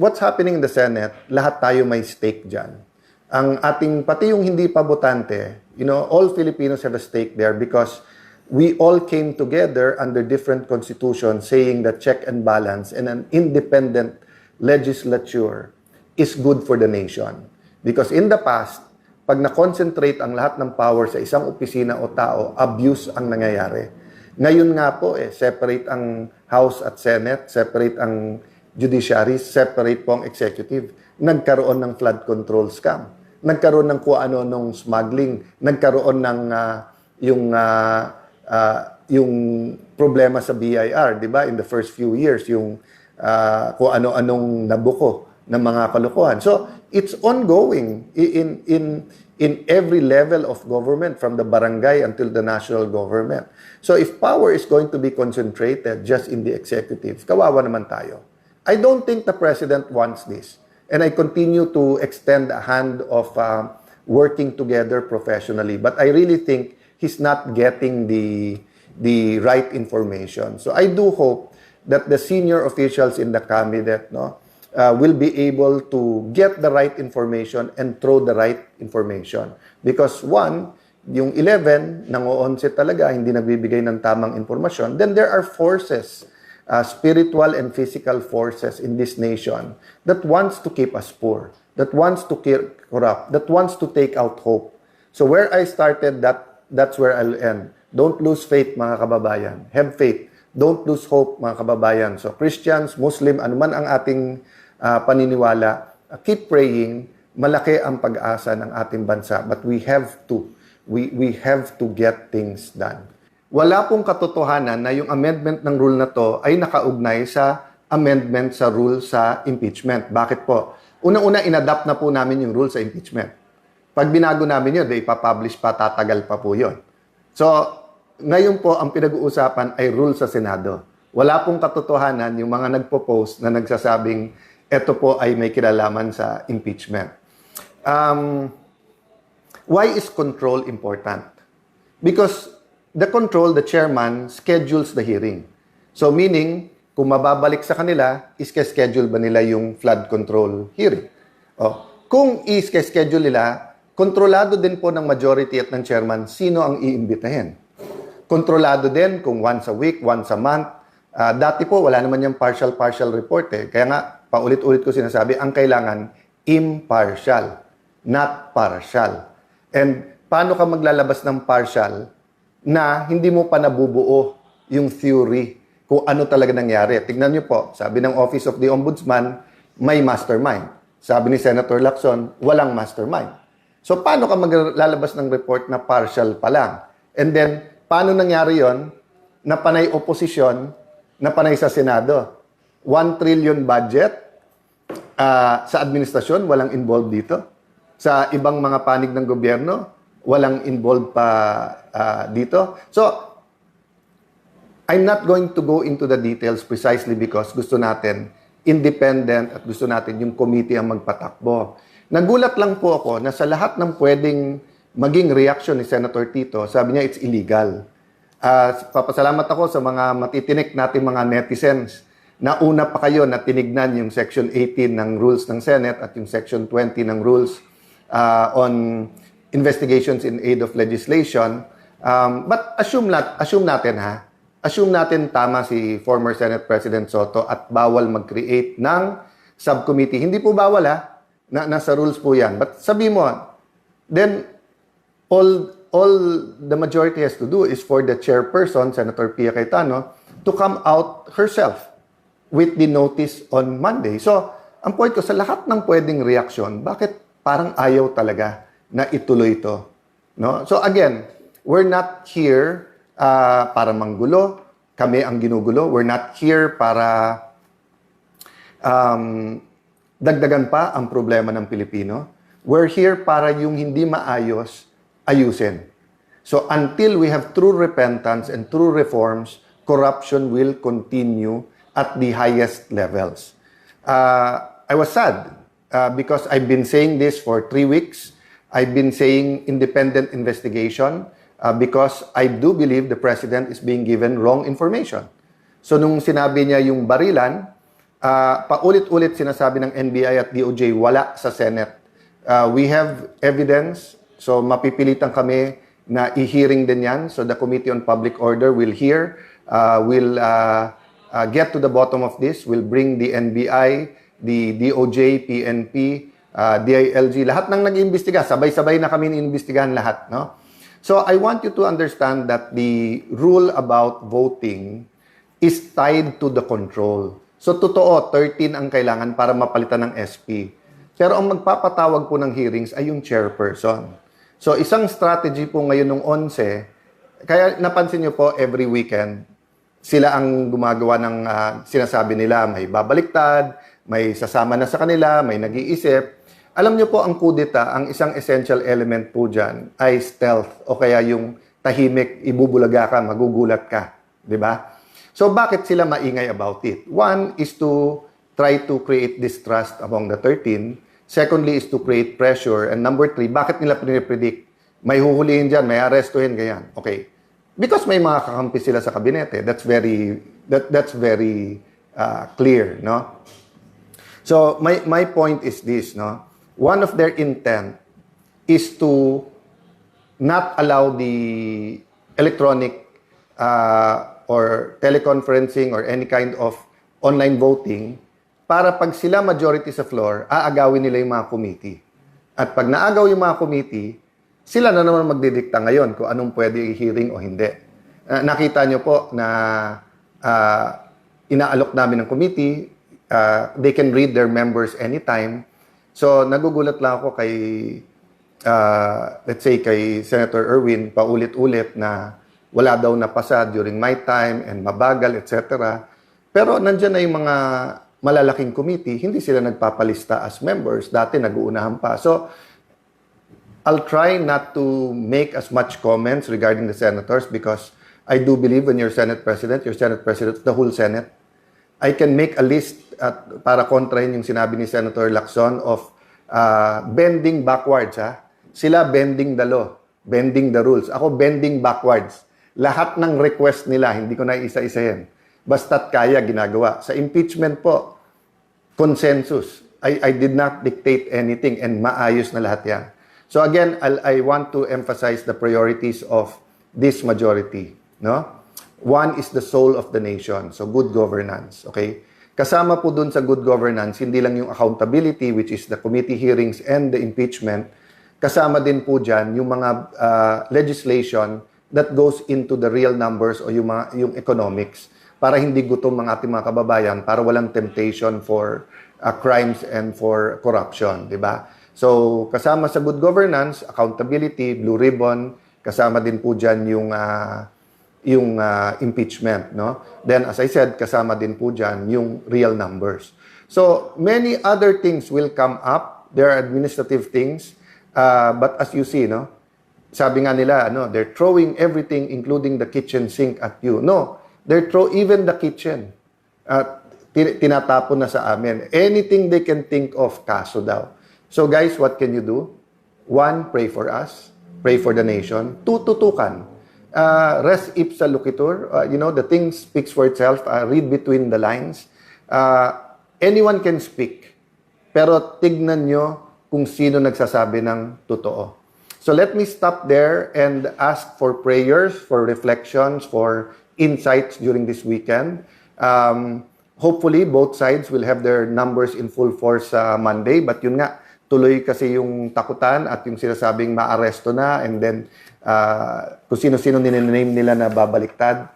what's happening in the Senate, lahat tayo may stake dyan. Ang ating, pati yung hindi pa botante, all Filipinos have a stake there because we all came together under different constitutions saying that check and balance and an independent legislature is good for the nation. Because in the past, pag na-concentrate ang lahat ng power sa isang opisina o tao, abuse ang nangyayari. Ngayon nga po, separate ang House at Senate, separate ang judiciary, separate po ang executive. Nagkaroon ng flood control scam. Nagkaroon ng kung ano nung smuggling. Nagkaroon ng yung problema sa BIR, di ba? In the first few years, yung kung ano-anong nabuko ng mga kalokohan. So, it's ongoing in every level of government, from the barangay until the national government. So, if power is going to be concentrated just in the executive, kawawa naman tayo. I don't think the president wants this. And I continue to extend a hand of working together professionally. But I really think he's not getting the right information. So I do hope that the senior officials in the cabinet will be able to get the right information and throw the right information. Because one, yung 11, nang-11 talaga, hindi nagbibigay ng tamang informasyon, then there are forces, spiritual and physical forces in this nation that wants to keep us poor, that wants to corrupt, that wants to take out hope. So where I started, that's where I'll end. Don't lose faith, mga kababayan. Have faith. Don't lose hope, mga kababayan. So Christians, Muslim, anuman ang ating paniniwala, keep praying. Malaki ang pag-asa ng ating bansa. But we have to get things done. Wala pong katotohanan na yung amendment ng rule na to ay nakaugnay sa amendment sa rule sa impeachment. Bakit po? Unang-una, inadapt na po namin yung rule sa impeachment. Pag binago namin yun, ipapublish pa, tatagal pa po yun. So, ngayon po, ang pinag-uusapan ay rule sa Senado. Wala pong katotohanan yung mga nagpo-post na nagsasabing eto po ay may kinalaman sa impeachment. Why is control important? Because the chairman schedules the hearing. So meaning, kung mababalik sa kanila, iske-schedule ba nila yung flood control hearing? Kung iske-schedule nila, kontrolado din po ng majority at ng chairman sino ang iimbitahin. Kontrolado din kung once a week, once a month. Dati po, wala naman yung partial report eh. Kaya nga, paulit-ulit ko sinasabi, ang kailangan impartial, not partial. And paano ka maglalabas ng partial na hindi mo pa nabubuo yung theory kung ano talaga nangyari? Tignan nyo po, sabi ng Office of the Ombudsman, may mastermind. Sabi ni Senator Lacson, walang mastermind. So, paano ka maglalabas ng report na partial pa lang? And then, paano nangyari yon na panay oposisyon, na panay sa Senado? 1 trillion budget sa administrasyon, walang involved dito. Sa ibang mga panig ng gobyerno, walang involved pa dito. So, I'm not going to go into the details precisely because gusto natin independent at gusto natin yung committee ang magpatakbo. Nagulat lang po ako na sa lahat ng pwedeng maging reaction ni Senator Tito, sabi niya it's illegal. Papasalamat ako sa mga matitinik natin mga netizens na una pa kayo na tinignan yung Section 18 ng Rules ng Senate at yung Section 20 ng Rules on investigations in aid of legislation. But assume natin tama si former Senate President Soto at bawal mag-create ng subcommittee. Hindi po bawal nasa rules po yan. But sabi mo, then all the majority has to do is for the chairperson, Senator Pia Cayetano, to come out herself with the notice on Monday. So, ang point ko, sa lahat ng pwedeng reaksyon, bakit parang ayaw talaga na ituloy ito? No? So again, we're not here para manggulo. Kami ang ginugulo. We're not here para dagdagan pa ang problema ng Pilipino. We're here para yung hindi maayos, ayusin. So until we have true repentance and true reforms, corruption will continue at the highest levels. I was sad because I've been saying this for 3 weeks. I've been saying independent investigation because I do believe the president is being given wrong information. So nung sinabi niya yung barilan, paulit-ulit sinasabi ng NBI at DOJ, wala sa Senate. We have evidence, so mapipilitan kami na i-hearing din yan. So the Committee on Public Order will hear, will get to the bottom of this, will bring the NBI, the DOJ, PNP, DILG, lahat ng nag-iimbestiga, sabay-sabay na kami inimbestigahan lahat, no? So I want you to understand that the rule about voting is tied to the control. So totoo, 13 ang kailangan para mapalitan ng SP. Pero ang magpapatawag po ng hearings ay yung chairperson. So isang strategy po ngayon ng 11, kaya napansin niyo po every weekend, sila ang gumagawa ng sinasabi nila, may babaliktad, may sasama na sa kanila, may nag-iisip. Alam niyo po, ang kudeta, ang isang essential element po dyan ay stealth o kaya yung tahimik, ibubulaga ka, magugulat ka. Di ba? So, bakit sila maingay about it? One is to try to create distrust among the 13. Secondly is to create pressure. And number 3, bakit nila pinipredict? May huhulihin dyan, may arestuhin, ganyan. Okay. Because may mga kakampi sila sa kabinete. That's very clear, no? So, my point is this, no? One of their intent is to not allow the electronic or teleconferencing or any kind of online voting para pag sila majority sa floor, aagawin nila yung mga committee. At pag naagaw yung mga committee, sila na naman magdidikta ngayon kung anong pwede i-hearing o hindi. Nakita nyo po na inaalok namin ng committee, they can read their members anytime. So, nagugulat lang ako kay, let's say, kay Senator Erwin, paulit-ulit na wala daw napasa during my time and mabagal, etc. Pero nandyan na yung mga malalaking committee, hindi sila nagpapalista as members. Dati nag-uunahan pa. So, I'll try not to make as much comments regarding the senators because I do believe when you're Senate President of the whole Senate. I can make a list para kontrahin yung sinabi ni Senator Lacson of bending backwards. Sila bending the law, bending the rules. Ako bending backwards. Lahat ng request nila, hindi ko na isa-isahin. Basta't kaya, ginagawa. Sa impeachment po, consensus. I did not dictate anything and maayos na lahat yan. So again, I want to emphasize the priorities of this majority. No? One is the soul of the nation. So, good governance. Okay? Kasama po dun sa good governance, hindi lang yung accountability, which is the committee hearings and the impeachment. Kasama din po dyan yung mga legislation that goes into the real numbers o yung economics para hindi gutom ang ating mga kababayan, para walang temptation for crimes and for corruption. Diba? So, kasama sa good governance, accountability, blue ribbon, kasama din po dyan yung impeachment, no? Then, as I said, kasama din po dyan yung real numbers. So, many other things will come up. There are administrative things. But as you see, no? Sabi nga nila, they're throwing everything, including the kitchen sink at you. No, they're even the kitchen. Tinatapon na sa amin. Anything they can think of, kaso daw. So, guys, what can you do? One, pray for us. Pray for the nation. Two, tutukan. Res ipsa loquitur, the thing speaks for itself. Read between the lines. Anyone can speak. Pero tignan nyo kung sino nagsasabi ng totoo. So let me stop there and ask for prayers, for reflections, for insights during this weekend. Hopefully, both sides will have their numbers in full force Monday. But yun nga, tuloy kasi yung takutan at yung sinasabing maaresto na and then kung sino-sino ninename nila na babaliktad.